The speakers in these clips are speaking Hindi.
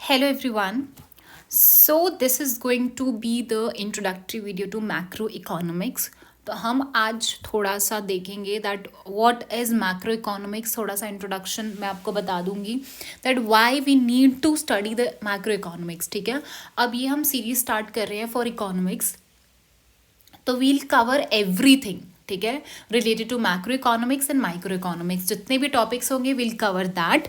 Hello everyone. So this is going to be the introductory video to macroeconomics. तो हम आज थोड़ा सा देखेंगे that what is macro economics. थोड़ा सा इंट्रोडक्शन मैं आपको बता दूंगी that why we need to study the macro economics. ठीक है, अब ये हम सीरीज स्टार्ट कर रहे हैं फॉर इकोनॉमिक्स, तो वील कवर एवरीथिंग. ठीक है, related to macro economics and micro economics. जितने भी टॉपिक्स होंगे विल कवर दैट,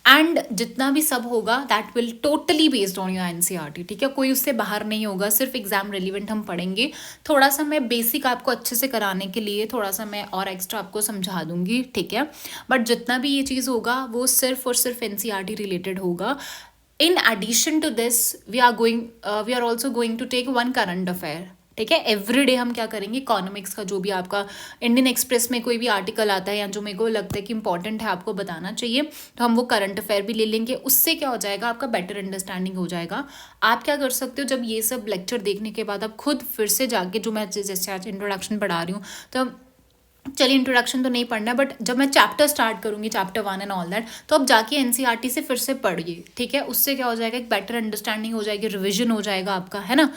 एंड जितना भी सब होगा that will totally based on your NCERT. ठीक है, कोई उससे बाहर नहीं होगा, सिर्फ एग्जाम रिलेवेंट हम पढ़ेंगे. थोड़ा सा मैं बेसिक आपको अच्छे से कराने के लिए थोड़ा सा मैं और एक्स्ट्रा आपको समझा दूंगी. ठीक है, बट जितना भी ये चीज़ होगा वो सिर्फ और सिर्फ एनसीईआरटी रिलेटेड होगा. In addition to this we are also going to take one current affair. ठीक है, एवरीडे हम क्या करेंगे, इकोनॉमिक्स का जो भी आपका इंडियन एक्सप्रेस में कोई भी आर्टिकल आता है या जो मेरे को लगता है कि इंपॉर्टेंट है आपको बताना चाहिए, तो हम वो करंट अफेयर भी ले लेंगे. उससे क्या हो जाएगा, आपका बेटर अंडरस्टैंडिंग हो जाएगा. आप क्या कर सकते हो, जब ये सब लेक्चर देखने के बाद आप खुद फिर से जाके, जो मैं जैसे आज इंट्रोडक्शन पढ़ा रही हूँ, तो चलिए इंट्रोडक्शन तो नहीं पढ़ना, बट जब मैं चैप्टर स्टार्ट करूँगी, चैप्टर 1 एंड ऑल दैट, तो अब जाके एनसीईआरटी से फिर से पढ़िए. ठीक है, उससे क्या हो जाएगा, एक बेटर अंडरस्टैंडिंग हो जाएगी, रिविजन हो जाएगा आपका, है ना.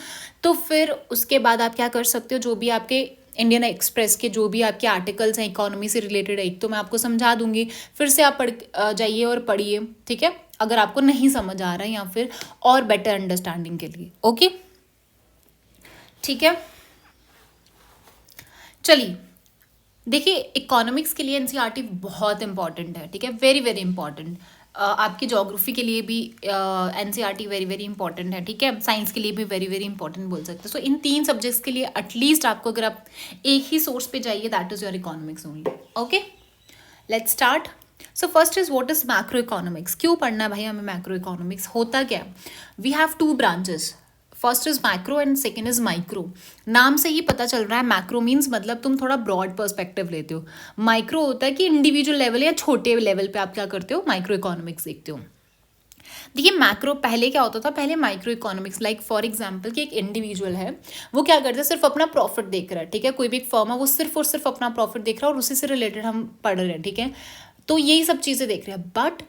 तो फिर उसके बाद आप क्या कर सकते हो, जो भी आपके इंडियन एक्सप्रेस के जो भी आपके आर्टिकल्स हैं इकोनॉमी से रिलेटेड, एक तो मैं आपको समझा दूंगी, फिर से आप पढ़ जाइए और पढ़िए. ठीक है, अगर आपको नहीं समझ आ रहा है या फिर और बेटर अंडरस्टैंडिंग के लिए. ओके, ठीक है, चलिए देखिए, इकोनॉमिक्स के लिए एनसीईआरटी बहुत इंपॉर्टेंट है. ठीक है, वेरी वेरी इंपॉर्टेंट. आपकी ज्योग्राफी के लिए भी एनसीईआरटी वेरी वेरी इंपॉर्टेंट है. ठीक है, साइंस के लिए भी वेरी वेरी इंपॉर्टेंट बोल सकते हैं. सो इन तीन सब्जेक्ट्स के लिए एटलीस्ट आपको, अगर आप एक ही सोर्स पे जाइए, that is your economics only. Okay, let's start. So first is what is macro economics. क्यों पढ़ना है भाई हमें मैक्रो इकोनॉमिक्स, होता क्या. We have two branches. First is macro and second is micro. नाम से ही पता चल रहा है, मैक्रो मीन्स मतलब तुम थोड़ा ब्रॉड पर्सपेक्टिव लेते हो. माइक्रो होता है कि इंडिविजुअल लेवल या छोटे लेवल पे आप क्या करते हो, माइक्रो इकोनॉमिक्स देखते हो. देखिए, मैक्रो पहले क्या होता था, पहले micro economics like for example कि एक इंडिविजुअल है, वो क्या करता है, सिर्फ अपना प्रॉफिट देख रहा है. ठीक है, कोई भी एक फर्म है, वो सिर्फ और सिर्फ अपना प्रॉफिट देख रहा है और उसी से रिलेटेड हम पढ़ रहे हैं. ठीक है, तो यही सब चीज़ें देख रहे हैं. बट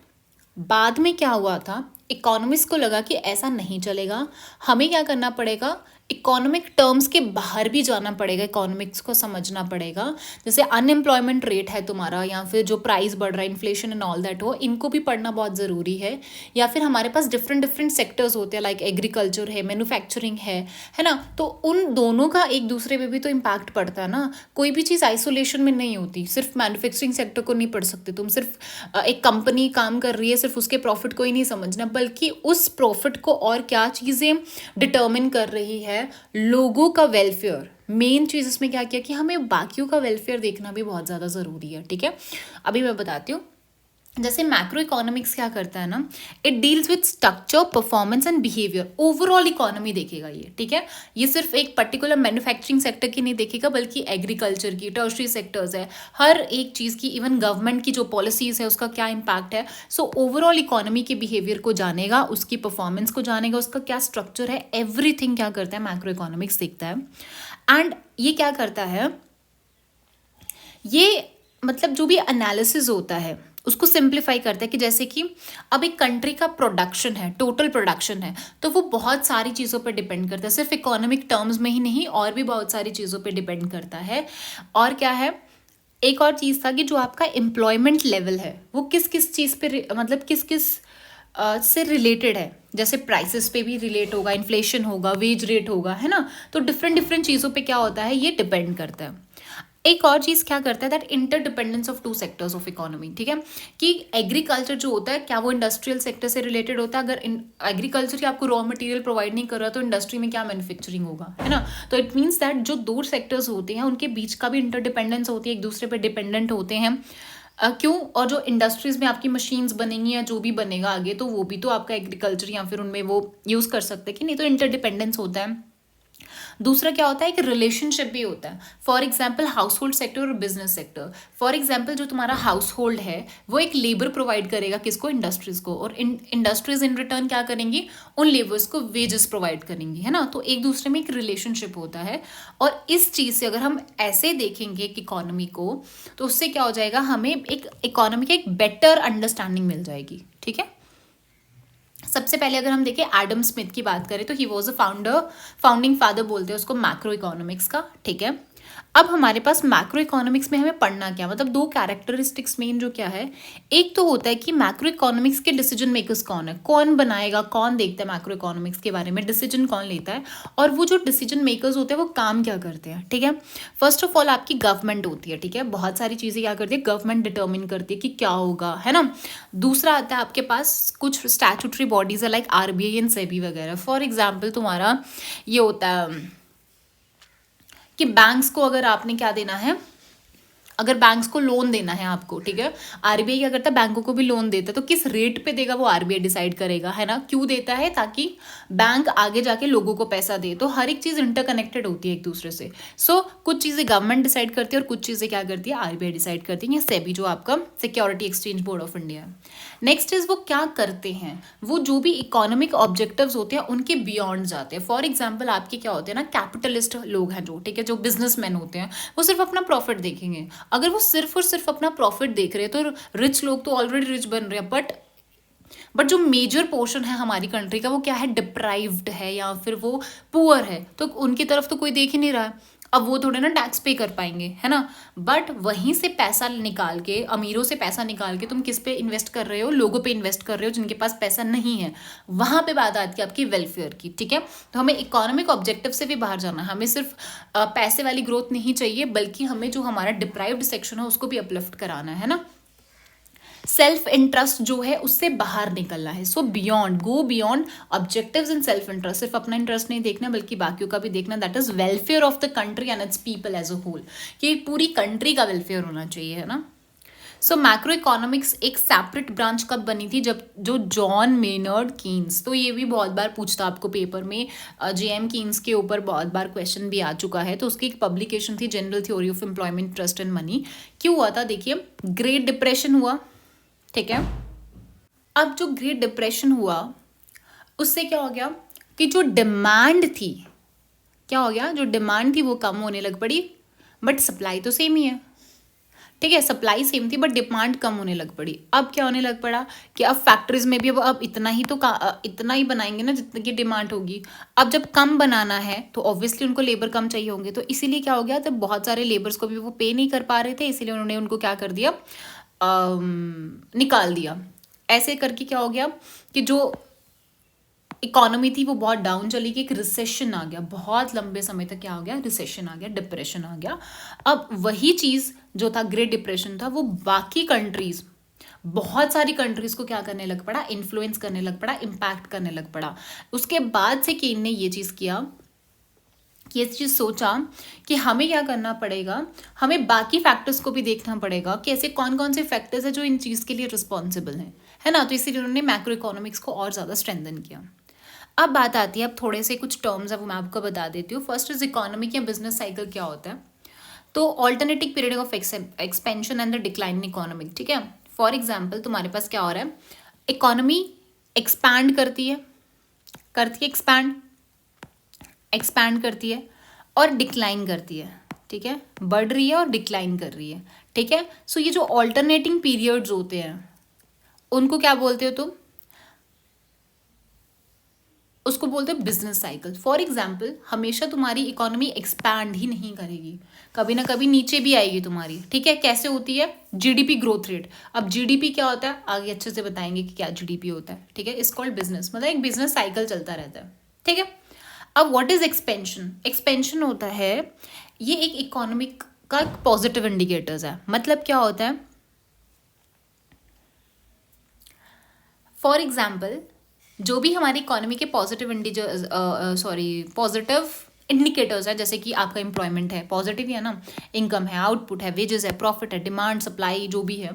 बाद में क्या हुआ था, इकोनॉमिस्ट को लगा कि ऐसा नहीं चलेगा, हमें क्या करना पड़ेगा, इकोनॉमिक टर्म्स के बाहर भी जाना पड़ेगा, इकोनॉमिक्स को समझना पड़ेगा. जैसे अनएम्प्लॉयमेंट रेट है तुम्हारा, या फिर जो प्राइस बढ़ रहा है, इन्फ्लेशन एंड ऑल दैट हो, इनको भी पढ़ना बहुत ज़रूरी है. या फिर हमारे पास डिफरेंट डिफरेंट सेक्टर्स होते हैं, लाइक एग्रीकल्चर है, मैन्युफैक्चरिंग है ना. तो उन दोनों का एक दूसरे पे भी तो इम्पैक्ट पड़ता है ना. कोई भी चीज़ आइसोलेशन में नहीं होती. सिर्फ मैन्युफैक्चरिंग सेक्टर को नहीं पढ़ सकते तुम, सिर्फ एक कंपनी काम कर रही है, सिर्फ उसके प्रॉफिट को ही नहीं समझना, बल्कि उस प्रॉफिट को और क्या चीज़ें डिटर्मिन कर रही है, लोगों का वेलफेयर. मेन चीज़ इसमें क्या किया कि हमें बाकियों का वेलफेयर देखना भी बहुत ज़्यादा ज़रूरी है. ठीक है, अभी मैं बताती हूँ. जैसे मैक्रो इकोनॉमिक्स क्या करता है ना, it deals with structure, performance and behaviour. Overall economy देखेगा ये. ठीक है, ये सिर्फ एक पर्टिकुलर मैन्युफैक्चरिंग सेक्टर की नहीं देखेगा, बल्कि एग्रीकल्चर की, टर्शरी सेक्टर्स है, हर एक चीज़ की, इवन गवर्नमेंट की जो पॉलिसीज़ है उसका क्या इम्पैक्ट है. सो ओवरऑल इकोनॉमी के बिहेवियर को जानेगा, उसकी परफॉर्मेंस को जानेगा, उसका क्या स्ट्रक्चर है, एवरीथिंग क्या करता है मैक्रो इकोनॉमिक्स देखता है. एंड ये क्या करता है, ये मतलब जो भी एनालिसिस होता है उसको सिंप्लीफाई करता है. कि जैसे कि अब एक कंट्री का प्रोडक्शन है, टोटल प्रोडक्शन है, तो वो बहुत सारी चीज़ों पर डिपेंड करता है, सिर्फ इकोनॉमिक टर्म्स में ही नहीं, और भी बहुत सारी चीज़ों पे डिपेंड करता है. और क्या है, एक और चीज़ था कि जो आपका एम्प्लॉयमेंट लेवल है वो किस किस चीज़ पे, मतलब किस किस से रिलेटेड है. जैसे प्राइसेस पे भी रिलेट होगा, इन्फ्लेशन होगा, वेज रेट होगा, है ना. तो डिफरेंट डिफरेंट चीज़ों पे क्या होता है, ये डिपेंड करता है. एक और चीज़ क्या करता है, that interdependence of to sectors of economy. ठीक है, कि एग्रीकल्चर जो होता है, क्या वो इंडस्ट्रियल सेक्टर से रिलेटेड होता है. अगर एग्रीकल्चर ही आपको रॉ मटेरियल प्रोवाइड नहीं कर रहा, तो इंडस्ट्री में क्या मैन्युफैक्चरिंग होगा, है ना. तो इट मीन्स दैट जो दो सेक्टर्स होते हैं उनके बीच का भी इंटरडिपेंडेंस होती है, एक दूसरे पर डिपेंडेंट होते हैं. क्यों, और जो इंडस्ट्रीज में आपकी मशीन्स बनेंगी या जो भी बनेगा आगे, तो वो भी तो आपका एग्रीकल्चर या फिर उनमें वो यूज़ कर सकते हैं कि नहीं. तो इंटरडिपेंडेंस होता है. दूसरा क्या होता है, कि रिलेशनशिप भी होता है. For example house hold sector और बिजनेस सेक्टर. फॉर एग्जाम्पल जो तुम्हारा हाउस होल्ड है वो एक लेबर प्रोवाइड करेगा किसको, इंडस्ट्रीज को, और इंडस्ट्रीज इन रिटर्न क्या करेंगी, उन लेबर्स को वेजेस प्रोवाइड करेंगी, है ना. तो एक दूसरे में एक रिलेशनशिप होता है. और इस चीज़ से अगर हम ऐसे देखेंगे एक इकोनॉमी को, तो उससे क्या हो जाएगा, हमें एक इकोनॉमी की एक बेटर अंडरस्टैंडिंग मिल जाएगी. ठीक है, सबसे पहले अगर हम देखें एडम स्मिथ की बात करें तो he was a founding father बोलते हैं उसको मैक्रो इकोनॉमिक्स का, ठीक है। अब हमारे पास मैक्रो इकोनॉमिक्स में हमें पढ़ना क्या, मतलब दो कैरेक्टरिस्टिक्स मेन जो क्या है, एक तो होता है कि मैक्रो इकोनॉमिक्स के डिसीजन मेकर्स कौन है, कौन बनाएगा, कौन देखता है मैक्रो इकोनॉमिक्स के बारे में, डिसीजन कौन लेता है, और वो जो डिसीजन मेकर्स होते हैं वो काम क्या करते हैं, ठीक है। फर्स्ट ऑफ ऑल आपकी गवर्नमेंट होती है, ठीक है, बहुत सारी चीज़ें क्या करती है, गवर्नमेंट डिटर्मिन करती है कि क्या होगा, है ना। दूसरा आता है आपके पास कुछ स्टैट्यूटरी बॉडीज है लाइक आरबीआई एंड सेबी वगैरह। फॉर एग्जाम्पल तुम्हारा ये होता है कि बैंक्स को अगर आपने क्या देना है, अगर बैंक्स को लोन देना है आपको, ठीक है, आरबीआई क्या करता है, बैंकों को भी लोन देता है, तो किस रेट पे देगा वो आरबीआई डिसाइड करेगा, है ना। क्यों देता है, ताकि बैंक आगे जाके लोगों को पैसा दे। तो हर एक चीज़ इंटरकनेक्टेड होती है एक दूसरे से। कुछ चीज़ें गवर्नमेंट डिसाइड करती है और कुछ चीज़ें क्या करती है, आरबीआई डिसाइड करती है, या सेबी जो आपका security exchange board of India है। नेक्स्ट इज वो क्या करते हैं, वो जो भी इकोनॉमिक ऑब्जेक्टिव्स होते हैं उनके बियॉन्ड जाते हैं। फॉर एग्जाम्पल आपके क्या होते हैं ना, कैपिटलिस्ट लोग हैं जो, ठीक है, जो बिजनेसमैन होते हैं, वो सिर्फ अपना प्रॉफिट देखेंगे। अगर वो सिर्फ और सिर्फ अपना प्रॉफिट देख रहे हैं तो रिच लोग तो ऑलरेडी रिच बन रहे हैं, बट जो मेजर पोर्शन है हमारी कंट्री का वो क्या है, डिप्राइव्ड है या फिर वो पुअर है, तो उनकी तरफ तो कोई देख ही नहीं रहा है। अब वो थोड़े ना टैक्स पे कर पाएंगे, है ना। बट वहीं से पैसा निकाल के, अमीरों से पैसा निकाल के तुम किस पे इन्वेस्ट कर रहे हो, लोगों पे इन्वेस्ट कर रहे हो जिनके पास पैसा नहीं है। वहां पे बात आती है आपकी वेलफेयर की, ठीक है। तो हमें इकोनॉमिक ऑब्जेक्टिव से भी बाहर जाना है, हमें सिर्फ पैसे वाली ग्रोथ नहीं चाहिए, बल्कि हमें जो हमारा डिप्राइव्ड सेक्शन है उसको भी अपलिफ्ट कराना है ना। सेल्फ इंटरेस्ट जो है उससे बाहर निकलना है। सो beyond, go beyond objectives in self interest, सिर्फ अपना इंटरेस्ट नहीं देखना बल्कि बाकियों का भी देखना, that is welfare of the country and its people as a whole, कि पूरी कंट्री का वेलफेयर होना चाहिए, है ना। सो मैक्रो इकोनॉमिक्स एक सेपरेट ब्रांच कब बनी थी, जब जो जॉन मेनर्ड कीन्स, तो ये भी बहुत बार पूछता आपको पेपर में, जेएम कीन्स के ऊपर बहुत बार क्वेश्चन भी आ चुका है। तो उसकी एक पब्लिकेशन थी general theory of employment, trust and money. क्यों हुआ था, देखिए ग्रेट डिप्रेशन हुआ, ठीक है। अब जो ग्रेट डिप्रेशन हुआ उससे क्या हो गया कि जो डिमांड थी, क्या हो गया, जो डिमांड थी वो कम होने लग पड़ी, बट सप्लाई तो सेम ही है, ठीक है, सप्लाई सेम थी बट डिमांड कम होने लग पड़ी। अब क्या होने लग पड़ा कि अब फैक्ट्रीज में भी अब इतना ही तो इतना ही बनाएंगे ना जितने की डिमांड होगी। अब जब कम बनाना है तो ऑब्वियसली उनको लेबर कम चाहिए होंगे, तो इसीलिए क्या हो गया, तब बहुत सारे लेबर्स को भी वो पे नहीं कर पा रहे थे, इसीलिए उन्होंने उनको क्या कर दिया, निकाल दिया। ऐसे करके क्या हो गया कि जो इकोनॉमी थी वो बहुत डाउन चली गई, एक रिसेशन आ गया, बहुत लंबे समय तक क्या हो गया, रिसेशन आ गया, डिप्रेशन आ गया। अब वही चीज़ जो था ग्रेट डिप्रेशन था, वो बाकी कंट्रीज, बहुत सारी कंट्रीज को क्या करने लग पड़ा, इन्फ्लुएंस करने लग पड़ा, इम्पैक्ट करने लग पड़ा। उसके बाद से केन ने ये चीज़ किया, ये चीज़ सोचा कि हमें क्या करना पड़ेगा, हमें बाकी फैक्टर्स को भी देखना पड़ेगा कि ऐसे कौन कौन से फैक्टर्स है जो इन चीज़ के लिए रिस्पॉन्सिबल हैं, है ना। तो इसीलिए उन्होंने मैक्रो इकोनॉमिक्स को और ज़्यादा स्ट्रेंथन किया। अब बात आती है, अब थोड़े से कुछ टर्म्स है वो मैं आपको बता देती हूँ। फर्स्ट इज इकोनॉमिक या बिजनेस साइकिल क्या होता है, तो alternative period of expansion and the decline in economic, ठीक है। फॉर एग्जाम्पल तुम्हारे पास क्या हो रहा है, इकोनॉमी एक्सपैंड करती है, एक्सपैंड करती है और डिक्लाइन करती है, ठीक है, बढ़ रही है और डिक्लाइन कर रही है, ठीक है। सो ये जो ऑल्टरनेटिंग पीरियड्स होते हैं उनको क्या बोलते हो तुम, उसको बोलते हैं बिजनेस साइकिल। फॉर एग्जाम्पल हमेशा तुम्हारी इकोनॉमी एक्सपैंड ही नहीं करेगी, कभी ना कभी नीचे भी आएगी तुम्हारी, ठीक है। कैसे होती है, जीडीपी ग्रोथ रेट। अब जीडीपी क्या होता है आगे अच्छे से बताएंगे कि क्या जीडीपी होता है, ठीक है। इस कॉल्ड बिजनेस, मतलब एक बिजनेस साइकिल चलता रहता है, ठीक है। अब व्हाट इज एक्सपेंशन, एक्सपेंशन होता है, ये एक इकोनॉमिक का पॉजिटिव इंडिकेटर्स है। मतलब क्या होता है, फॉर एग्जाम्पल जो भी हमारी इकोनॉमी के पॉजिटिव पॉजिटिव इंडिकेटर्स है, जैसे कि आपका एम्प्लॉयमेंट है, पॉजिटिव है ना, इनकम है, आउटपुट है, वेजेस है, प्रॉफिट है, डिमांड सप्लाई जो भी है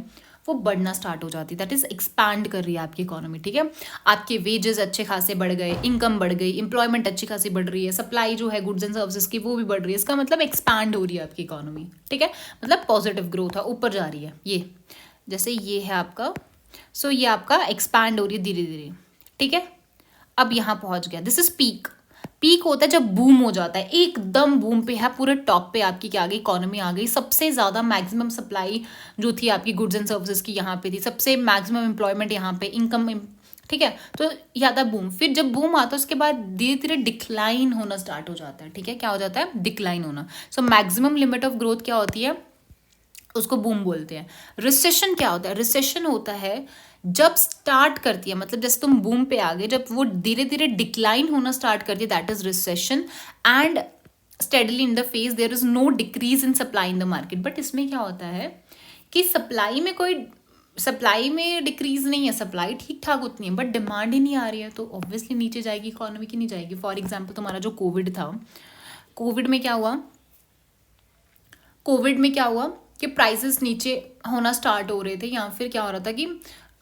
वो बढ़ना स्टार्ट हो जाती है, दैट इज एक्सपैंड कर रही है आपकी इकोनॉमी, ठीक है। आपके वेजेस अच्छे खासे बढ़ गए, इनकम बढ़ गई, एम्प्लॉयमेंट अच्छी खासी बढ़ रही है, सप्लाई जो है गुड्स एंड सर्विसेज की वो भी बढ़ रही है, इसका मतलब एक्सपैंड हो रही है आपकी इकोनॉमी, ठीक है। मतलब पॉजिटिव ग्रोथ है, ऊपर जा रही है। ये जैसे ये है आपका, सो ये आपका एक्सपैंड हो रही है धीरे धीरे, ठीक है। अब यहाँ पहुँच गया, दिस इज पीक। पीक होता है जब बूम हो जाता है, एकदम बूम पे है, पूरे टॉप पे आपकी क्या आ गई, इकोनॉमी आ गई, सबसे ज़्यादा मैक्सिमम सप्लाई जो थी आपकी गुड्स एंड सर्विसेज की यहाँ पे थी, सबसे मैक्सिमम एम्प्लॉयमेंट यहाँ पे, इनकम ठीक है। तो ये आता है बूम। फिर जब बूम आता है उसके बाद धीरे धीरे डिक्लाइन होना स्टार्ट हो जाता है, ठीक है। क्या हो जाता है? डिक्लाइन होना। So maximum limit of growth क्या होती है? उसको बूम बोलते हैं। रिसेशन क्या होता है? रिसेशन होता है जब स्टार्ट करती है, मतलब जैसे तुम बूम पे आ गए, जब वो धीरे धीरे डिक्लाइन होना स्टार्ट करती है, that is recession. And steadily in the phase there is no decrease in supply in the market. But इसमें क्या होता है कि सप्लाई में डिक्रीज नहीं है, सप्लाई ठीक ठाक उतनी है, बट डिमांड ही नहीं आ रही है, तो ऑब्वियसली नीचे जाएगी इकोनॉमी, की नहीं जाएगी। फॉर एग्जाम्पल तुम्हारा जो कोविड था, कोविड में क्या हुआ? कोविड में क्या हुआ कि प्राइसेस नीचे होना स्टार्ट हो रहे थे, या फिर क्या हो रहा था कि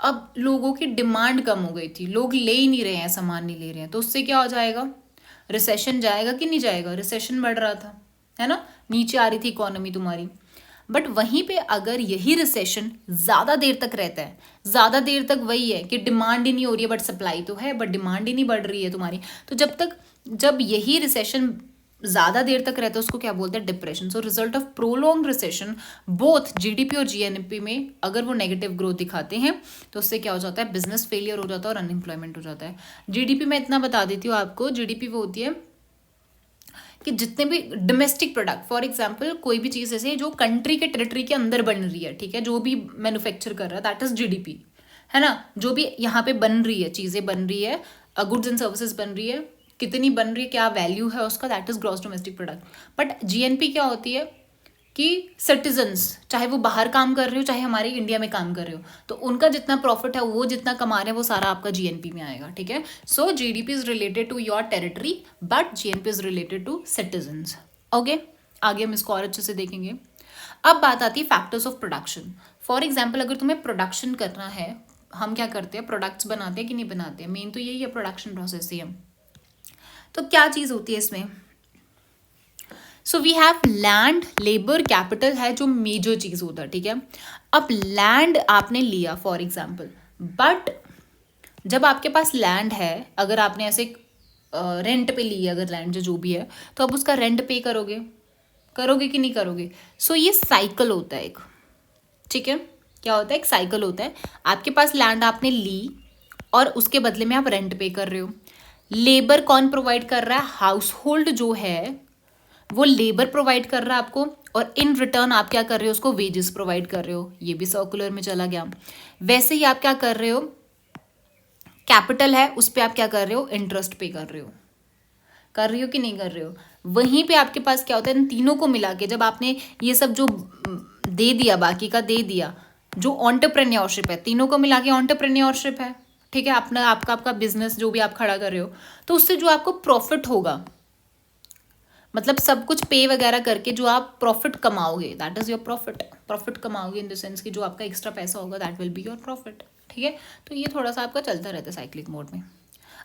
अब लोगों की डिमांड कम हो गई थी, लोग ले ही नहीं रहे हैं, सामान नहीं ले रहे हैं, तो उससे क्या हो जाएगा? रिसेशन जाएगा कि नहीं जाएगा? रिसेशन बढ़ रहा था, है ना, नीचे आ रही थी इकोनॉमी तुम्हारी। बट वहीं पे अगर यही रिसेशन ज़्यादा देर तक रहता है, ज़्यादा देर तक वही है कि डिमांड ही नहीं हो रही है, बट सप्लाई तो है, बट डिमांड ही नहीं बढ़ रही है तुम्हारी, तो जब यही रिसेशन ज़्यादा देर तक रहता है उसको क्या बोलते हैं? Depression. So result of prolong recession both GDP और जीएनपी में अगर वो नेगेटिव ग्रोथ दिखाते हैं तो उससे क्या हो जाता है? बिजनेस फेलियर हो जाता है और अनएम्प्लॉयमेंट हो जाता है। जीडीपी में इतना बता देती हूँ आपको, जीडीपी वो होती है कि जितने भी डोमेस्टिक प्रोडक्ट, फॉर एग्जांपल कोई भी चीज़ ऐसे जो कंट्री के टेरिटरी के अंदर बन रही है, ठीक है, जो भी मैन्युफैक्चर कर रहा है, दैट इज जीडीपी, है ना। जो भी यहाँ पे बन रही है, चीज़ें बन रही है, गुड्स एंड सर्विसेज बन रही है, कितनी बन रही है, क्या वैल्यू है उसका, that is gross domestic product. But GNP क्या होती है कि सिटीजन्स, चाहे वो बाहर काम कर रहे हो चाहे हमारे इंडिया में काम कर रहे हो, तो उनका जितना प्रॉफिट है, वो जितना कमा रहे हैं, वो सारा आपका जीएनपी में आएगा, ठीक है। So GDP is related to your territory, but GNP is related to citizens. Okay, आगे हम इसको और अच्छे से देखेंगे। अब बात आती है factors of production. For example अगर तुम्हें प्रोडक्शन करना है, हम क्या करते हैं? प्रोडक्ट्स बनाते हैं कि नहीं बनाते हैं? मेन तो यही है, प्रोडक्शन प्रोसेस ही है। तो क्या चीज़ होती है इसमें? So we have land, labour, capital है जो मेजर चीज़ होता है, ठीक है। अब लैंड आपने लिया फॉर एग्जाम्पल, बट जब आपके पास लैंड है, अगर आपने ऐसे रेंट पे ली है अगर लैंड जो भी है, तो अब उसका रेंट पे करोगे, करोगे कि नहीं करोगे? सो ये साइकिल होता है एक, ठीक है। क्या होता है? एक साइकिल होता है। आपके पास लैंड आपने ली और उसके बदले में आप रेंट पे कर रहे हो। लेबर कौन प्रोवाइड कर रहा है? हाउस होल्ड जो है वो लेबर प्रोवाइड कर रहा है आपको, और इन रिटर्न आप क्या कर रहे हो? उसको वेजेस प्रोवाइड कर रहे हो। ये भी सर्कुलर में चला गया। वैसे ही आप क्या कर रहे हो? कैपिटल है उस पर आप क्या कर रहे हो? इंटरेस्ट पे कर रहे हो। कर रही हो कि नहीं कर रहे हो? वहीं पे आपके पास क्या होता है? इन तीनों को मिला के जब आपने ये सब जो दे दिया, बाकी का दे दिया, जो एंटरप्रेन्योरशिप है, तीनों को मिला के एंटरप्रेन्योरशिप है, ठीक है। अपना आपका बिजनेस जो भी आप खड़ा कर रहे हो, तो उससे जो आपको प्रॉफिट होगा, मतलब सब कुछ पे वगैरह करके जो आप प्रॉफिट कमाओगे, that is your profit. Profit कमाओगे इन द सेंस कि जो आपका एक्स्ट्रा पैसा होगा, that will be your profit, ठीक है। तो ये थोड़ा सा आपका चलता रहता है साइक्लिक मोड में।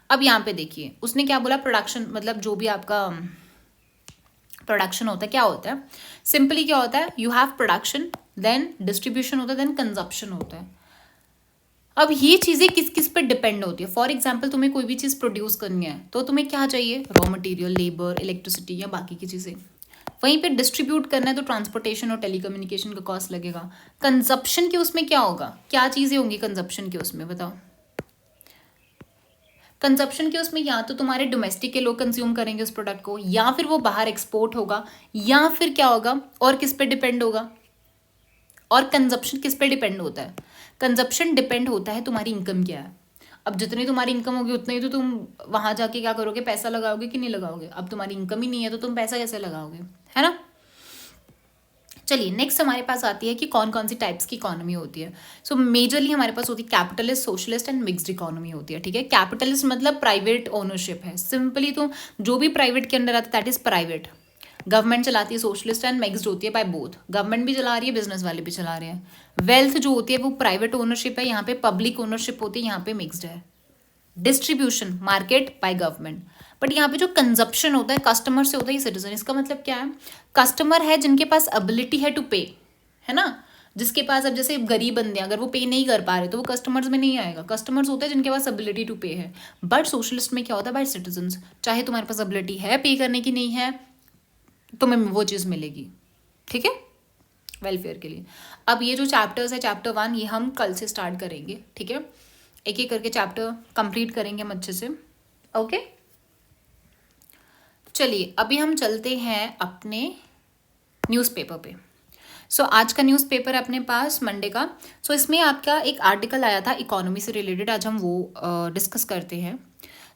अब यहाँ पे देखिए उसने क्या बोला? प्रोडक्शन, मतलब जो भी आपका प्रोडक्शन होता है, क्या होता है? सिंपली क्या होता है? You have production, then distribution होता है, देन कंजप्शन होता है। अब ये चीज़ें किस किस पर डिपेंड होती है? फॉर एग्जाम्पल तुम्हें कोई भी चीज़ प्रोड्यूस करनी है तो तुम्हें क्या चाहिए? रॉ मटेरियल, लेबर, इलेक्ट्रिसिटी या बाकी की चीज़ें। वहीं पे डिस्ट्रीब्यूट करना है तो ट्रांसपोर्टेशन और टेलीकम्युनिकेशन का कॉस्ट लगेगा। कंजप्शन के उसमें क्या होगा? क्या चीज़ें होंगी कंजप्शन के उसमें? बताओ। कंजप्शन के उसमें या तो तुम्हारे डोमेस्टिक के लोग कंज्यूम करेंगे उस प्रोडक्ट को, या फिर वो बाहर एक्सपोर्ट होगा, या फिर क्या होगा? और किस पे डिपेंड होगा? और कंजप्शन किस पे डिपेंड होता है? कंजप्शन डिपेंड होता है तुम्हारी इनकम क्या है। अब जितनी तुम्हारी इनकम होगी उतना ही तो तुम वहां जाके क्या करोगे? पैसा लगाओगे कि नहीं लगाओगे? अब तुम्हारी इनकम ही नहीं है तो तुम पैसा कैसे लगाओगे, है ना। चलिए नेक्स्ट हमारे पास आती है कि कौन कौन सी टाइप्स की इकोनॉमी होती है। सो मेजरली हमारे पास होती है capitalist, socialist and mixed economy होती है, ठीक है। कैपिटलिस्ट मतलब प्राइवेट ओनरशिप है, सिंपली तो जो भी प्राइवेट के अंडर आता है दैट इज प्राइवेट। गवर्नमेंट चलाती है। सोशलिस्ट एंड मिक्स्ड होती है बाय बोथ, गवर्नमेंट भी चला रही है, बिजनेस वाले भी चला रहे हैं। वेल्थ जो होती है वो प्राइवेट ओनरशिप है, यहाँ पे पब्लिक ओनरशिप होती है, यहाँ पे मिक्स्ड है। Distribution market by government. But यहाँ पे जो कंजप्शन होता है कस्टमर से होता है, सिटीजन। इसका मतलब क्या है? कस्टमर है जिनके पास एबिलिटी है टू पे, है ना। जिसके पास, अब जैसे गरीब बंदे अगर वो पे नहीं कर पा रहे तो वो कस्टमर्स में नहीं आएगा। कस्टमर्स होते हैं जिनके पास एबिलिटी टू पे है। बट सोशलिस्ट में क्या होता है? By citizen. चाहे तुम्हारे पास एबिलिटी है पे करने की, नहीं है, तुम्हें वो चीज़ मिलेगी, ठीक है, वेलफेयर के लिए। अब ये जो चैप्टर्स है, चैप्टर 1 ये हम कल से स्टार्ट करेंगे, ठीक है। एक एक करके चैप्टर कंप्लीट करेंगे हम अच्छे से। ओके, चलिए अभी हम चलते हैं अपने न्यूज़पेपर पे। आज का न्यूज़पेपर है अपने पास मंडे का। इसमें आपका एक आर्टिकल आया था इकोनॉमी से रिलेटेड, आज हम वो डिस्कस करते हैं।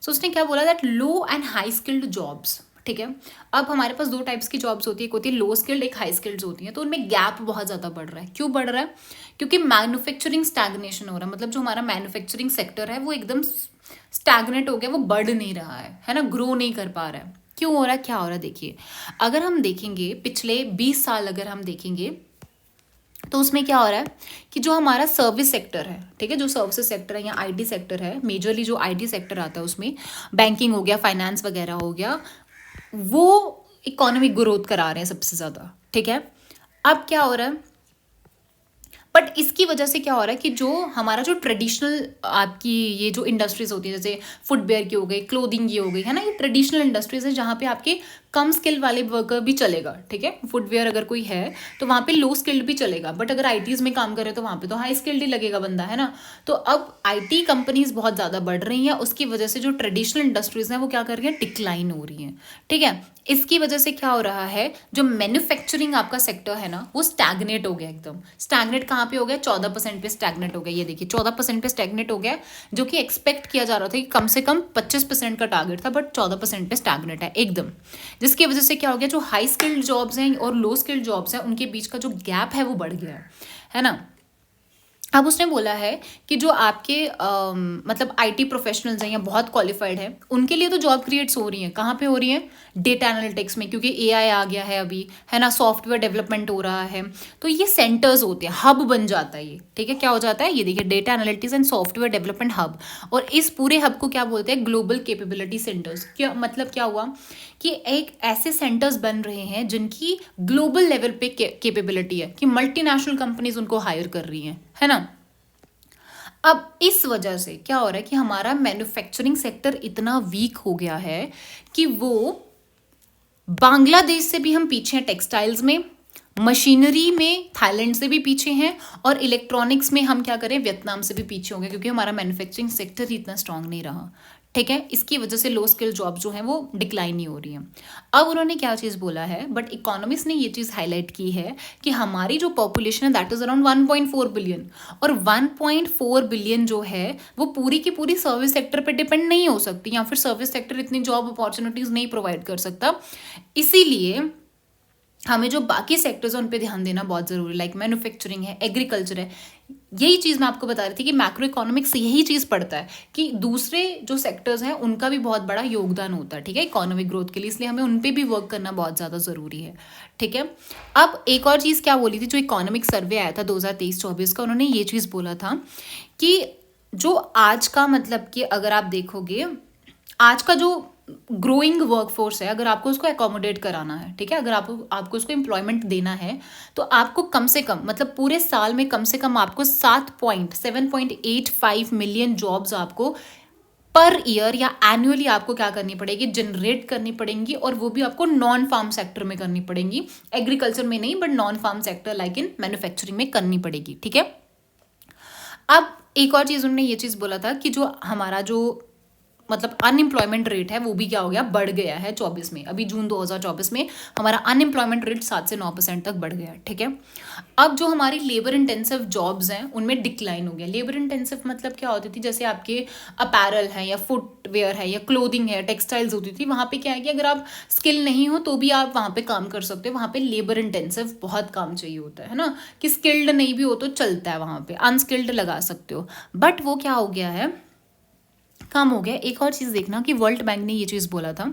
उसने क्या बोला, that low and high skilled jobs, ठीक है। अब हमारे पास दो टाइप्स की जॉब्स होती है, एक होती है लो स्किल्ड, एक हाई स्किल्ड होती है। तो उनमें गैप बहुत ज़्यादा बढ़ रहा है। क्यों बढ़ रहा है? क्योंकि मैन्युफैक्चरिंग स्टैग्नेशन हो रहा है, मतलब जो हमारा मैन्युफैक्चरिंग सेक्टर है वो एकदम स्टैग्नेट हो गया, वो बढ़ नहीं रहा है ना, ग्रो नहीं कर पा रहा है। क्यों हो रहा है, क्या हो रहा है? देखिए, अगर हम देखेंगे पिछले 20 साल अगर हम देखेंगे तो उसमें क्या हो रहा है कि जो हमारा सर्विस सेक्टर है, ठीक है, जो सर्विसेज सेक्टर है या आईटी सेक्टर है, मेजरली जो आईटी सेक्टर आता है उसमें बैंकिंग हो गया, फाइनेंस वगैरह हो गया, वो इकोनॉमिक ग्रोथ करा रहे हैं सबसे ज़्यादा, ठीक है। अब क्या हो रहा है, बट इसकी वजह से क्या हो रहा है कि जो हमारा जो ट्रेडिशनल आपकी ये जो इंडस्ट्रीज होती है, जैसे फुटवेयर की हो गई, क्लोथिंग की हो गई, है ना, ये ट्रेडिशनल इंडस्ट्रीज है जहाँ पे आपके कम स्किल वाले वर्कर भी चलेगा, ठीक है। फुटवेयर अगर कोई है तो वहाँ पे लो स्किल्ड भी चलेगा, बट अगर आईटीज में काम करे तो वहाँ पे तो हाई स्किल्ड ही लगेगा बंदा, है ना। तो अब आईटी कंपनीज बहुत ज़्यादा बढ़ रही हैं, उसकी वजह से जो ट्रेडिशनल इंडस्ट्रीज हैं वो क्या कर रही हैं, डिक्लाइन हो रही हैं, ठीक है। इसकी वजह से क्या हो रहा है, जो मैन्युफैक्चरिंग आपका सेक्टर है ना वो स्टैग्नेट हो गया, एकदम स्टैग्नेट कहाँ पे हो गया, 14% पे स्टैग्नेट हो गया। ये देखिए 14% पे स्टैग्नेट हो गया, जो कि एक्सपेक्ट किया जा रहा था कि कम से कम 25% का टारगेट था, बट 14% पे स्टैग्नेट है एकदम। जिसकी वजह से क्या हो गया, जो हाई स्किल्ड जॉब्स हैं और लो स्किल्ड जॉब्स हैं उनके बीच का जो गैप है वो बढ़ गया है ना। अब उसने बोला है कि जो आपके मतलब आईटी प्रोफेशनल्स हैं या बहुत क्वालिफाइड हैं उनके लिए तो जॉब क्रिएट्स हो रही हैं। कहाँ पे हो रही हैं, डेटा एनालिटिक्स में, क्योंकि एआई आ गया है अभी, है ना, सॉफ्टवेयर डेवलपमेंट हो रहा है। तो ये सेंटर्स होते हैं, हब बन जाता है ये, ठीक है। क्या हो जाता है, ये देखिए, data analytics and software development hub. और इस पूरे हब को क्या बोलते हैं, ग्लोबल कैपेबिलिटी सेंटर्स। क्या मतलब, क्या हुआ कि एक ऐसे सेंटर्स बन रहे हैं जिनकी ग्लोबल लेवल पे कैपेबिलिटी है, कि मल्टीनेशनल कंपनीज उनको हायर कर रही हैं, है ना। अब इस वजह से क्या हो रहा है कि हमारा मैन्युफैक्चरिंग सेक्टर इतना वीक हो गया है कि वो बांग्लादेश से भी हम पीछे हैं, टेक्सटाइल्स में, मशीनरी में थाईलैंड से भी पीछे हैं, और इलेक्ट्रॉनिक्स में हम क्या करें, वियतनाम से भी पीछे हो गए, क्योंकि हमारा मैन्युफैक्चरिंग सेक्टर ही इतना स्ट्रांग नहीं रहा, ठीक है। इसकी वजह से लो स्किल जॉब जो है वो डिक्लाइन ही हो रही हैं। अब उन्होंने क्या चीज़ बोला है, बट इकोनॉमिस्ट ने ये चीज़ हाईलाइट की है कि हमारी जो पॉपुलेशन है दैट इज़ अराउंड 1.4 बिलियन, और 1.4 बिलियन जो है वो पूरी की पूरी सर्विस सेक्टर पे डिपेंड नहीं हो सकती, या फिर सर्विस सेक्टर इतनी जॉब अपॉर्चुनिटीज़ नहीं प्रोवाइड कर सकता। इसीलिए हमें जो बाकी सेक्टर्स हैं उन पे ध्यान देना बहुत ज़रूरी, लाइक मैन्युफैक्चरिंग है, एग्रीकल्चर है। यही चीज़ मैं आपको बता रही थी कि मैक्रो इकोनॉमिक्स यही चीज़ पढ़ता है कि दूसरे जो सेक्टर्स हैं उनका भी बहुत बड़ा योगदान होता है, ठीक है, इकोनॉमिक ग्रोथ के लिए। इसलिए हमें उन पे भी वर्क करना बहुत ज़्यादा ज़रूरी है, ठीक है। अब एक और चीज़ क्या बोली थी, जो इकोनॉमिक सर्वे आया था 2023-24 का, उन्होंने ये चीज़ बोला था कि जो आज का, मतलब कि अगर आप देखोगे आज का जो ग्रोइंग वर्कफोर्स है, अगर आपको उसको एकोमोडेट कराना है, ठीक है, अगर आपको उसको एम्प्लॉयमेंट देना है, तो आपको कम से कम, मतलब पूरे साल में कम से कम आपको 7.85 मिलियन जॉब्स आपको पर ईयर या एनुअली आपको क्या करनी पड़ेगी, जनरेट करनी पड़ेंगी, और वो भी आपको नॉन फार्म सेक्टर में करनी पड़ेंगी, एग्रीकल्चर में नहीं, but non farm sector like in manufacturing में करनी पड़ेगी, ठीक है। अब एक और चीज़ उन्होंने ये चीज़ बोला था कि जो हमारा जो मतलब अनएम्प्लॉयमेंट रेट है वो भी क्या हो गया, बढ़ गया है 24 में। अभी जून 2024 में हमारा अनएम्प्लॉयमेंट रेट 7 से 9% तक बढ़ गया है, ठीक है। अब जो हमारी लेबर इंटेंसिव जॉब्स हैं उनमें डिक्लाइन हो गया। लेबर इंटेंसिव मतलब क्या होती थी, जैसे आपके अपैरल है या फुटवेयर है या क्लोथिंग है, टेक्सटाइल्स होती थी, वहाँ पे क्या है कि अगर आप स्किल नहीं हो तो भी आप वहाँ पे काम कर सकते हो। वहाँ पे लेबर इंटेंसिव बहुत काम चाहिए होता है ना, कि स्किल्ड नहीं भी हो तो चलता है, वहाँ पे अनस्किल्ड लगा सकते हो, बट वो क्या हो गया है, कम हो गया। एक और चीज़ देखना कि वर्ल्ड बैंक ने ये चीज़ बोला था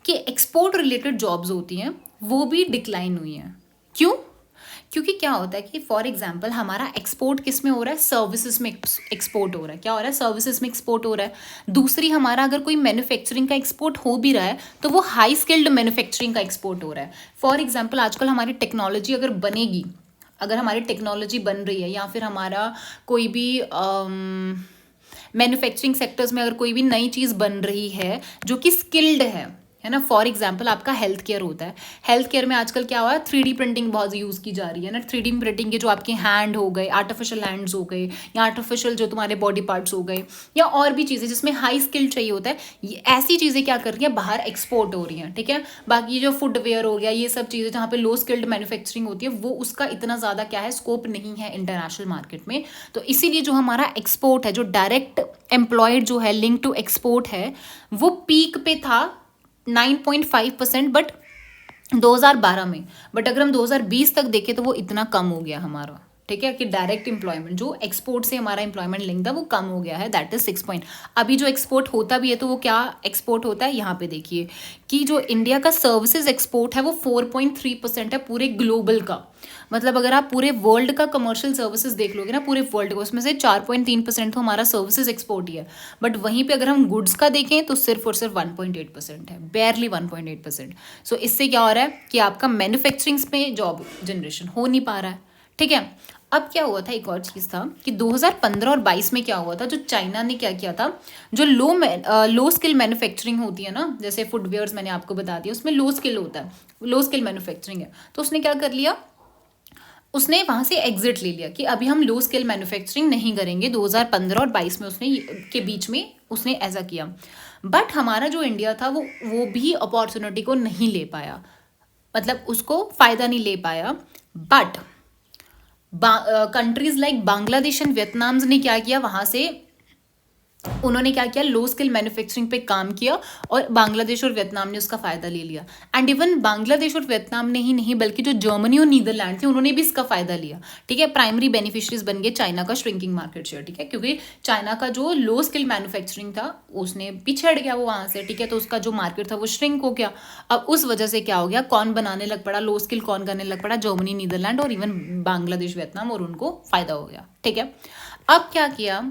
कि एक्सपोर्ट रिलेटेड जॉब्स होती हैं वो भी डिक्लाइन हुई हैं। क्यों? क्योंकि क्या होता है कि फॉर एग्जांपल हमारा एक्सपोर्ट किस में हो रहा है, सर्विसेज में एक्सपोर्ट हो रहा है। क्या हो रहा है, सर्विसेज में एक्सपोर्ट हो रहा है। दूसरी, हमारा अगर कोई मैन्युफैक्चरिंग का एक्सपोर्ट हो भी रहा है तो वो हाई स्किल्ड मैन्युफैक्चरिंग का एक्सपोर्ट हो रहा है। फॉर एग्जाम्पल आजकल हमारी टेक्नोलॉजी अगर बनेगी, अगर हमारी टेक्नोलॉजी बन रही है, या फिर हमारा कोई भी मैन्युफैक्चरिंग सेक्टर्स में अगर कोई भी नई चीज़ बन रही है जो कि स्किल्ड है, है ना। फॉर एग्जाम्पल आपका हेल्थ केयर होता है, हेल्थ केयर में आजकल क्या हुआ है, 3D प्रिंटिंग बहुत यूज़ की जा रही है ना। 3D प्रिंटिंग के जो आपके हैंड हो गए, आर्टिफिशियल हैंड्स हो गए, या आर्टिफिशियल जो तुम्हारे बॉडी पार्ट्स हो गए, या और भी चीज़ें जिसमें हाई स्किल चाहिए होता है, ये ऐसी चीज़ें क्या कर रही हैं, बाहर एक्सपोर्ट हो रही हैं, ठीक है। बाकी जो फुटवेयर हो गया, ये सब चीज़ें जहाँ पे लो स्किल्ड मैन्युफैक्चरिंग होती है, वो उसका इतना ज़्यादा क्या है, स्कोप नहीं है इंटरनेशनल मार्केट में। तो इसीलिए जो हमारा एक्सपोर्ट है, जो डायरेक्ट एम्प्लॉयड जो है, लिंक टू एक्सपोर्ट है, वो पीक पे था 9.5%, बट 2012 में। बट अगर हम 2020 तक देखें तो वो इतना कम हो गया हमारा, ठीक है, कि डायरेक्ट एम्प्लॉयमेंट जो एक्सपोर्ट से हमारा एम्प्लॉयमेंट लिंक था वो कम हो गया है, दैट इज 6 पॉइंट। अभी जो एक्सपोर्ट होता भी है तो वो क्या एक्सपोर्ट होता है, यहाँ पे देखिए कि जो इंडिया का सर्विसेज एक्सपोर्ट है वो 4.3% है पूरे ग्लोबल का। मतलब अगर आप पूरे वर्ल्ड का कमर्शियल सर्विसेज देख लोगे ना, पूरे वर्ल्ड का, उसमें से 4.3% तो हमारा सर्विसेज एक्सपोर्ट ही है। बट वहीं पे अगर हम गुड्स का देखें तो सिर्फ और सिर्फ 1.8% है, बेयरली 1.8%। सो इससे क्या हो रहा है कि आपका मैन्युफैक्चरिंग में जॉब जनरेशन हो नहीं पा रहा है, ठीक है। अब क्या हुआ था, एक और चीज़ था कि 2015 और 22 में क्या हुआ था, जो चाइना ने क्या किया था, जो लो स्किल मैन्युफैक्चरिंग होती है ना, जैसे फुटवेयर्स मैंने आपको बता दिया, उसमें लो स्किल होता है, लो स्किल मैन्युफैक्चरिंग है, तो उसने क्या कर लिया, उसने वहाँ से एग्जिट ले लिया कि अभी हम लो स्केल मैन्युफैक्चरिंग नहीं करेंगे। 2015 और 22 में उसने के बीच में उसने ऐसा किया। बट हमारा जो इंडिया था वो भी अपॉर्चुनिटी को नहीं ले पाया, मतलब उसको फ़ायदा नहीं ले पाया। But countries like Bangladesh and Vietnam ने क्या किया, वहाँ से उन्होंने क्या किया, लो स्किल मैन्युफैक्चरिंग पे काम किया, और बांग्लादेश और वियतनाम ने उसका फ़ायदा ले लिया। एंड इवन बांग्लादेश और वियतनाम ने ही नहीं, बल्कि जो जर्मनी और नीदरलैंड थे उन्होंने भी इसका फ़ायदा लिया, ठीक है। प्राइमरी बेनिफिशरीज बन गए चाइना का श्रिंकिंग मार्केट शेयर, ठीक है, क्योंकि चाइना का जो लो स्किल मैन्युफैक्चरिंग था उसने पिछड़ गया वो वहाँ से, ठीक है, तो उसका जो मार्केट था वो श्रिंक हो गया। अब उस वजह से क्या हो गया, कौन बनाने लग पड़ा लो स्किल, कौन करने लग पड़ा, जर्मनी, नीदरलैंड और इवन बांग्लादेश, वियतनाम, और उनको फ़ायदा हो गया, ठीक है। अब क्या किया,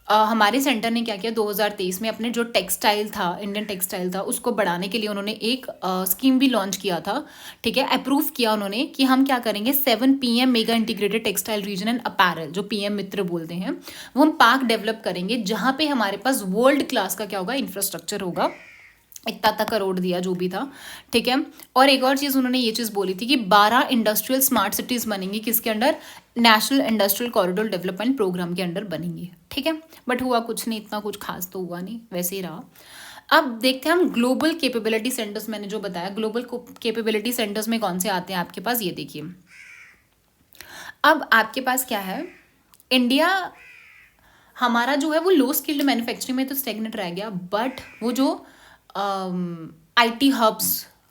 हमारे सेंटर ने क्या किया, 2023 में अपने जो टेक्सटाइल था, इंडियन टेक्सटाइल था, उसको बढ़ाने के लिए उन्होंने एक स्कीम भी लॉन्च किया था, ठीक है, अप्रूव किया उन्होंने कि हम क्या करेंगे, 7 PM mega integrated textile reason and apparel, जो PM मित्र बोलते हैं, वो हम पार्क डेवलप करेंगे, जहाँ पे हमारे पास वर्ल्ड क्लास का क्या होगा, इंफ्रास्ट्रक्चर होगा। इतना करोड़ दिया जो भी था, ठीक है। और एक और चीज़ उन्होंने ये चीज़ बोली थी कि 12 इंडस्ट्रियल स्मार्ट सिटीज़ बनेंगी, किसके under, national industrial corridor development programme के अंडर बनेंगी, ठीक है। बट हुआ कुछ नहीं, इतना कुछ खास तो हुआ नहीं, वैसे ही रहा। अब देखते हैं हम ग्लोबल कैपेबिलिटी सेंटर्स, मैंने जो बताया ग्लोबल कैपेबिलिटी सेंटर्स में कौन से आते हैं आपके पास, ये देखिए। अब आपके पास क्या है, इंडिया हमारा जो है वो लो स्किल्ड मैन्युफैक्चरिंग में तो स्टेगनेट रह गया, बट वो जो IT हब्स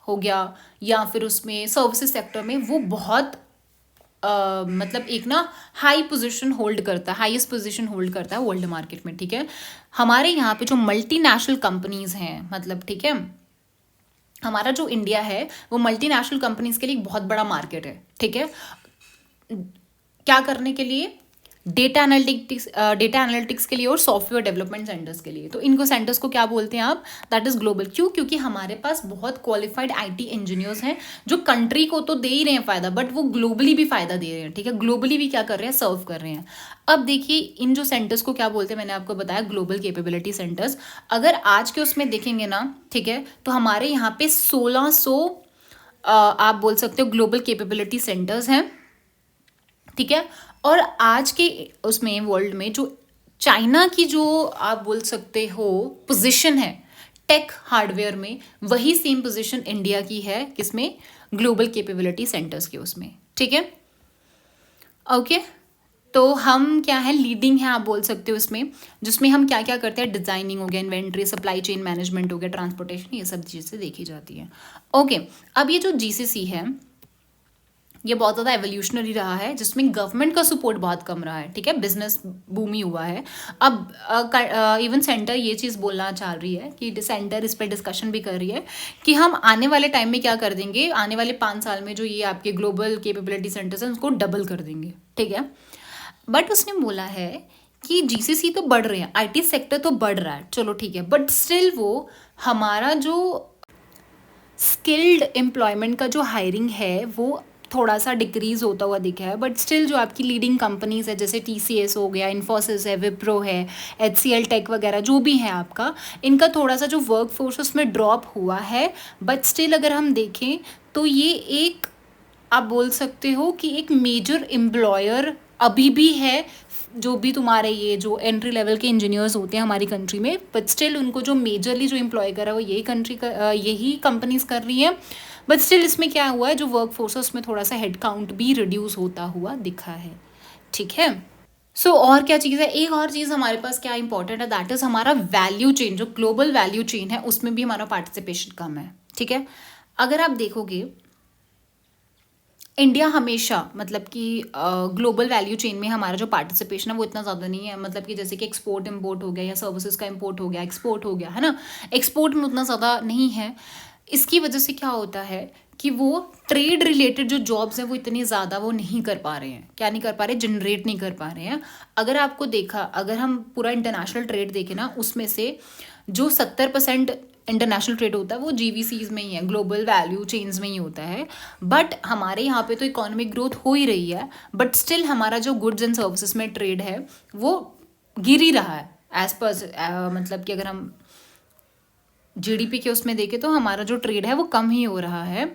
हो गया, या फिर उसमें सर्विसेज सेक्टर में वो बहुत मतलब एक ना हाई पोजीशन होल्ड करता है, हाईएस्ट पोजीशन होल्ड करता है वर्ल्ड मार्केट में, ठीक है। हमारे यहाँ पे जो मल्टीनेशनल कंपनीज हैं, मतलब ठीक है, हमारा जो इंडिया है वो मल्टीनेशनल कंपनीज के लिए एक बहुत बड़ा मार्केट है, ठीक है। क्या करने के लिए, डेटा एनालिटिक्स के लिए और सॉफ्टवेयर डेवलपमेंट सेंटर्स के लिए। तो इनको सेंटर्स को क्या बोलते हैं आप, दैट इज ग्लोबल। क्यों, क्योंकि हमारे पास बहुत क्वालिफाइड IT इंजीनियर्स हैं जो कंट्री को तो दे ही रहे हैं फ़ायदा, बट वो ग्लोबली भी फ़ायदा दे रहे हैं, ठीक है, ग्लोबली भी क्या कर रहे हैं, सर्व कर रहे हैं। अब देखिए इन जो सेंटर्स को क्या बोलते हैं, मैंने आपको बताया ग्लोबल कैपेबिलिटी सेंटर्स। अगर आज के उसमें देखेंगे ना, ठीक है, तो हमारे यहाँ पे 1600 आप बोल सकते हो ग्लोबल कैपेबिलिटी सेंटर्स हैं, ठीक है। और आज के उसमें वर्ल्ड में जो चाइना की जो आप बोल सकते हो पोजीशन है टेक हार्डवेयर में, वही सेम पोजीशन इंडिया की है, किसमें, ग्लोबल कैपेबिलिटी सेंटर्स के उसमें, ठीक है, ओके। तो हम क्या है, लीडिंग है आप बोल सकते हो इसमें, जिसमें हम क्या क्या करते हैं, डिजाइनिंग हो गया, इन्वेंट्री, सप्लाई चेन मैनेजमेंट हो गया, ट्रांसपोर्टेशन, ये सब चीज़ें देखी जाती हैं, ओके। अब ये जो GCC है ये बहुत ज़्यादा एवोल्यूशनरी रहा है, जिसमें गवर्नमेंट का सपोर्ट बहुत कम रहा है, ठीक है, बिजनेस बूम ही हुआ है। अब इवन सेंटर ये चीज़ बोलना चाह रही है कि सेंटर इस पर डिस्कशन भी कर रही है कि हम आने वाले टाइम में क्या कर देंगे, आने वाले 5 साल में जो ये आपके ग्लोबल कैपेबिलिटी सेंटर्स हैं उसको डबल कर देंगे, ठीक है। बट उसने बोला है कि GCC तो बढ़ रहे हैं, IT सेक्टर तो बढ़ रहा है, चलो ठीक है, बट स्टिल वो हमारा जो स्किल्ड एम्प्लॉयमेंट का जो हायरिंग है वो थोड़ा सा डिक्रीज़ होता हुआ दिखा है, बट स्टिल जो आपकी लीडिंग कंपनीज़ है जैसे TCS हो गया, इन्फोसिस है, विप्रो है, HCL टेक वगैरह जो भी है आपका, इनका थोड़ा सा जो वर्क फोर्स उसमें ड्रॉप हुआ है, बट स्टिल अगर हम देखें तो ये एक, आप बोल सकते हो कि एक मेजर एम्प्लॉयर अभी भी है। जो भी तुम्हारे ये जो एंट्री लेवल के इंजीनियर्स होते हैं हमारी कंट्री में, बट स्टिल उनको जो मेजरली जो एम्प्लॉय कर रहा है वो यही कंपनीज कर रही हैं। बट स्टिल इसमें क्या हुआ है, जो वर्क फोर्स है उसमें थोड़ा सा हेड काउंट भी रिड्यूस होता हुआ दिखा है, ठीक है। और क्या चीज़ है, एक और चीज़ हमारे पास क्या इंपॉर्टेंट है, दैट इज़ हमारा वैल्यू चेन, जो ग्लोबल वैल्यू चेन है उसमें भी हमारा पार्टिसिपेशन कम है, ठीक है। अगर आप देखोगे इंडिया हमेशा मतलब कि ग्लोबल वैल्यू चेन में हमारा जो पार्टिसिपेशन है वो इतना ज़्यादा नहीं है, मतलब कि जैसे कि एक्सपोर्ट इंपोर्ट हो गया या सर्विसेज का इंपोर्ट हो गया, एक्सपोर्ट हो गया, है ना। एक्सपोर्ट में उतना ज़्यादा नहीं है। इसकी वजह से क्या होता है कि वो ट्रेड रिलेटेड जो जॉब्स हैं वो इतनी ज़्यादा वो नहीं कर पा रहे हैं, क्या नहीं कर पा रहे, जनरेट नहीं कर पा रहे हैं। अगर हम पूरा इंटरनेशनल ट्रेड देखें ना, उसमें से जो 70% इंटरनेशनल ट्रेड होता है वो GVCs में ही है, ग्लोबल वैल्यू चेन्स में ही होता है। बट हमारे यहाँ पे तो इकोनॉमिक ग्रोथ हो ही रही है, बट स्टिल हमारा जो गुड्स एंड सर्विसेज में ट्रेड है वो गिर ही रहा है एज पर मतलब कि अगर हम GDP के उसमें देखें तो हमारा जो ट्रेड है वो कम ही हो रहा है।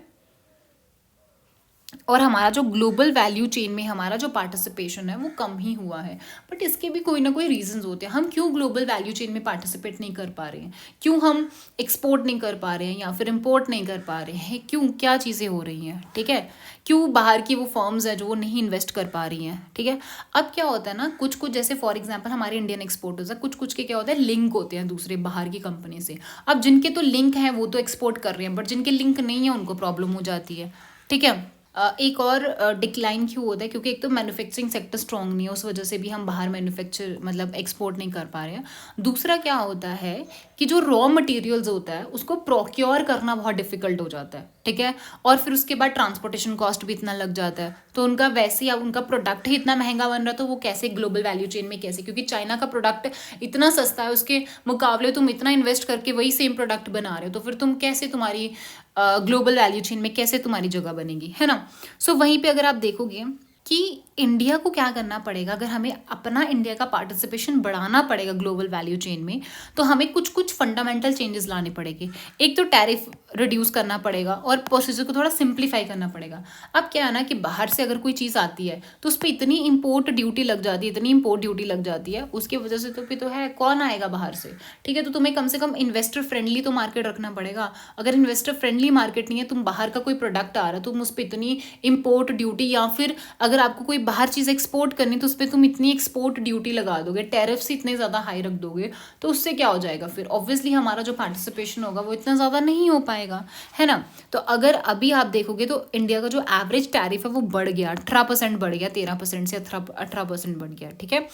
और हमारा जो ग्लोबल वैल्यू चेन में हमारा जो पार्टिसिपेशन है वो कम ही हुआ है। बट इसके भी कोई ना कोई रीजंस होते हैं, हम क्यों ग्लोबल वैल्यू चेन में पार्टिसिपेट नहीं कर पा रहे हैं, क्यों हम एक्सपोर्ट नहीं कर पा रहे हैं या फिर इम्पोर्ट नहीं कर पा रहे हैं, क्यों, क्या चीज़ें हो रही हैं, ठीक है। क्यों बाहर की वो फर्म्स है जो वो नहीं इन्वेस्ट कर पा रही हैं, ठीक है। अब क्या होता है ना, कुछ कुछ जैसे फॉर एग्जाम्पल हमारे इंडियन एक्सपोर्टर्स है, कुछ कुछ के क्या होता है, लिंक होते हैं दूसरे बाहर की कंपनी से। अब जिनके तो लिंक हैं वो तो एक्सपोर्ट कर रहे हैं, बट जिनके लिंक नहीं है उनको प्रॉब्लम हो जाती है, ठीक है। एक और डिक्लाइन क्यों होता है, क्योंकि एक तो मैन्युफैक्चरिंग सेक्टर स्ट्रॉन्ग नहीं है, उस वजह से भी हम बाहर मैन्युफैक्चर मतलब एक्सपोर्ट नहीं कर पा रहे हैं। दूसरा क्या होता है कि जो रॉ मटेरियल्स होता है उसको प्रोक्योर करना बहुत डिफिकल्ट हो जाता है, ठीक है। और फिर उसके बाद ट्रांसपोर्टेशन कॉस्ट भी इतना लग जाता है, तो उनका वैसे ही अब उनका प्रोडक्ट ही इतना महंगा बन रहा है, तो वो कैसे ग्लोबल वैल्यू चेन में कैसे, क्योंकि चाइना का प्रोडक्ट इतना सस्ता है, उसके मुकाबले तुम इतना इन्वेस्ट करके वही सेम प्रोडक्ट बना रहे हो, तो फिर तुम कैसे, तुम्हारी ग्लोबल वैल्यू चेन में कैसे तुम्हारी जगह बनेगी, है ना। वहीं पे अगर आप देखोगे कि इंडिया को क्या करना पड़ेगा, अगर हमें अपना इंडिया का पार्टिसिपेशन बढ़ाना पड़ेगा ग्लोबल वैल्यू चेन में, तो हमें कुछ कुछ फंडामेंटल चेंजेस लाने पड़ेंगे। एक तो टैरिफ रिड्यूस करना पड़ेगा और प्रोसीजर को थोड़ा सिंप्लीफाई करना पड़ेगा। अब क्या है ना कि बाहर से अगर कोई चीज़ आती है तो उस पर इतनी इम्पोर्ट ड्यूटी लग जाती है, इतनी इम्पोर्ट ड्यूटी लग जाती है, उसकी वजह से तो फिर तो है कौन आएगा बाहर से, ठीक है। तो तुम्हें कम से कम इन्वेस्टर फ्रेंडली तो मार्केट रखना पड़ेगा। अगर इन्वेस्टर फ्रेंडली मार्केट नहीं है, तुम बाहर का कोई प्रोडक्ट आ रहा है, तुम उस पर इतनी इम्पोर्ट ड्यूटी, या फिर अगर आपको कोई बाहर चीज़ एक्सपोर्ट करनी तो उस पर तुम इतनी एक्सपोर्ट ड्यूटी लगा दोगे, टैरिफ्स इतने ज़्यादा हाई रख दोगे, तो उससे क्या हो जाएगा, फिर ऑब्वियसली हमारा जो पार्टिसिपेशन होगा वो इतना ज़्यादा नहीं हो पाएगा, है ना। तो अगर अभी आप देखोगे तो इंडिया का जो एवरेज टैरिफ है वो बढ़ गया, 18% बढ़ गया, 13% से 18% बढ़ गया, ठीक है।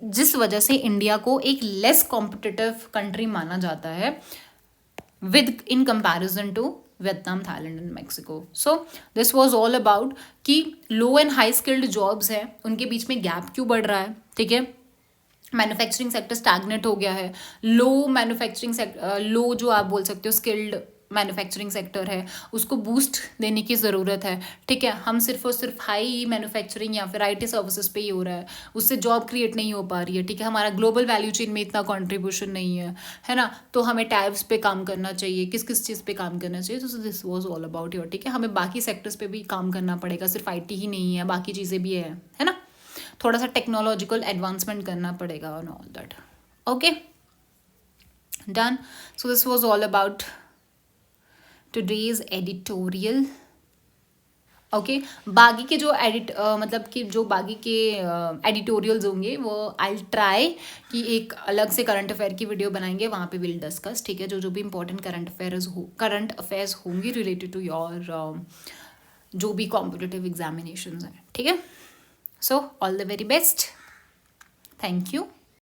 जिस वजह से इंडिया को एक लेस कॉम्पिटिटिव कंट्री माना जाता है with in comparison to Vietnam, Thailand and Mexico. So this was all about कि लो एंड हाई स्किल्ड जॉब्स हैं उनके बीच में गैप क्यों बढ़ रहा है, ठीक है। मैन्युफैक्चरिंग सेक्टर स्टैग्नेट हो गया है, लो जो आप बोल सकते हो स्किल्ड मैन्युफैक्चरिंग सेक्टर है उसको बूस्ट देने की ज़रूरत है, ठीक है। हम सिर्फ और सिर्फ हाई मैन्युफैक्चरिंग या फिर IT सर्विसेज पे ही हो रहा है, उससे जॉब क्रिएट नहीं हो पा रही है, ठीक है। हमारा ग्लोबल वैल्यू चेन में इतना कंट्रीब्यूशन नहीं है ना। तो हमें टैरिफ्स पे काम करना चाहिए, किस किस चीज़ पे काम करना चाहिए, तो this was all about your, ठीक है। हमें बाकी सेक्टर्स पे भी काम करना पड़ेगा, सिर्फ IT ही नहीं है, बाकी चीज़ें भी है ना। थोड़ा सा टेक्नोलॉजिकल एडवांसमेंट करना पड़ेगा on all that, okay done. So this was all about today's editorial, okay. बाकी के जो मतलब कि जो बाकी के एडिटोरियल्स होंगे वो आई ट्राई कि एक अलग से करंट अफेयर की वीडियो बनाएंगे, वहाँ पे विल डिस्कस, ठीक है। जो भी इंपॉर्टेंट करंट अफेयर्स होंगी रिलेटेड टू योर जो भी कॉम्पिटिटिव एग्जामिनेशंस हैं, ठीक है। So all the very best, thank you.